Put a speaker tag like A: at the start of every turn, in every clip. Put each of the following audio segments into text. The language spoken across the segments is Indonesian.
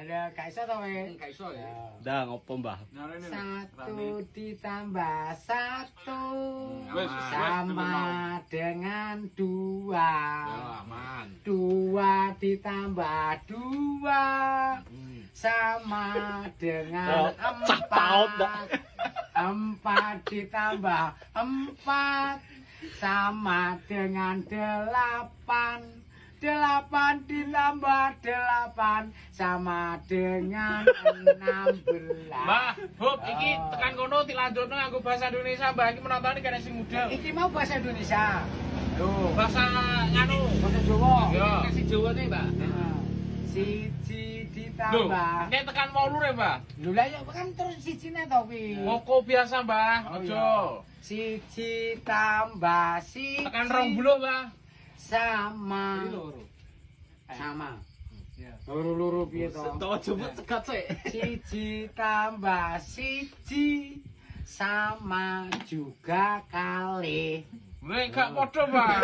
A: Lah gak iso to kowe.
B: Gak iso ya.
C: Dah ngopo, Mbah?
A: 1 ditambah 1
B: Wes,
A: sama dengan 2.
B: Ya, aman.
A: 2 ditambah 2 sama dengan 4. 4 ditambah 4 sama dengan 8. 8 ditambah 8 sama dengan 16.
B: Mbah, Bob, iki tekan kono dilanjutno nganggo bahasa Indonesia, Mbah. Iki penonton iki kene sing muda.
A: Iki mau bahasa Indonesia. Loh,
B: Bahasa nganu.
A: bahasa Jawa.
B: Ya, sing Jawa ne, Mbah.
A: Siji
B: Lho,
A: ditambah.
B: nek tekan 8 ya, Mbah.
A: Lho lah ya kan terus sijine to kuwi.
B: Ngoko biasa, Mbah.
A: Oh,
B: Aja.
A: iya. Siji tambah siji.
B: Tekan 20, Mbah.
A: Sama. Sama. Loro-loro piye to?
C: Tawa coba cekat sik.
A: Siji tambah siji sama juga kali.
B: Nek gak padha, Mbah.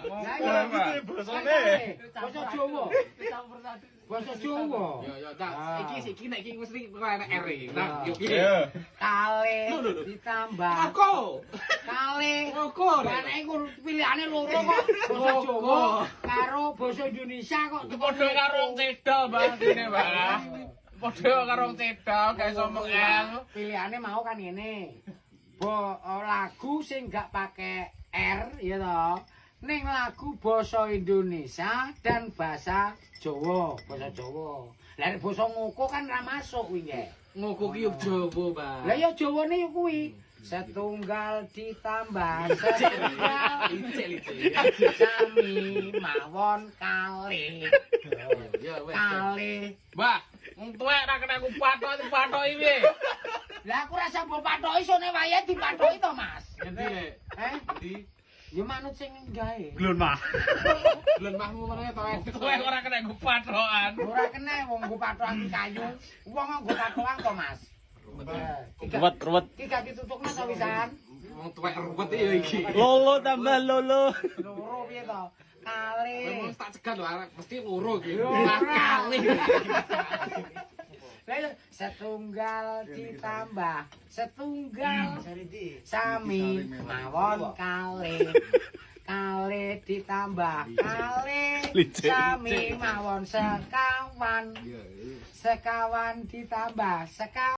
A: Lah
B: ya,
A: iki
C: basane.
A: Basa Jawa. Basa Jawa.
B: Ya, tak.
A: Ah.
B: Iki nek iki mesti ana R iki. Nah, yo
C: Iya.
A: Kali
B: Lho.
A: ditambah
B: Ngoko.
A: kali.
B: Ngoko.
A: Karena iku pilihane loro kok. Basa Jawa karo basa Indonesia kok.
B: Padha karo wong cedhak, Mbah, dene, Mbah. Padha karo wong cedhak, gak iso mung L.
A: Pilihane mau kan ngene. Lagu sing gak pakai R ya toh. Ning lagu basa Indonesia dan bahasa Jawa, bahasa Jawa. Lah nek basa ngoko kan ra masuk kuwi nggih.
B: Ngoko ki yo Jawa, Mbah.
A: Lah ya Jawane yo kuwi. Setunggal ditambah setunggal sami mawon kali.
B: Ya wes.
A: Kali.
B: Mbah, wong tuwek ra kena ku patok iki.
A: Lah aku rasa mbok pathoki sone wayahe dipathoki to, Mas.
B: Endi rek?
A: Endi? Ya manut sing gawe.
C: Glon, Mah.
B: Bulan mahmu ngono to. Tuwek ora kena ku patokan.
A: Ora kena wong nggo pathokan kayu. Wong nggo pathokan to, Mas.
C: Ruwet.
A: Iki gak ditutupno to wisan.
B: Wong tuwek ruwet ya iki.
C: Lolo tambah lolo.
A: Loro piye to? Kali.
B: Memang tak cegat lho, arek mesti loro iki.
A: Yo,
B: Kali.
A: Lah setunggal ditambah setunggal sami mawon kali. Kali ditambah kali sami mawon sekawan. Sekawan ditambah sekawan.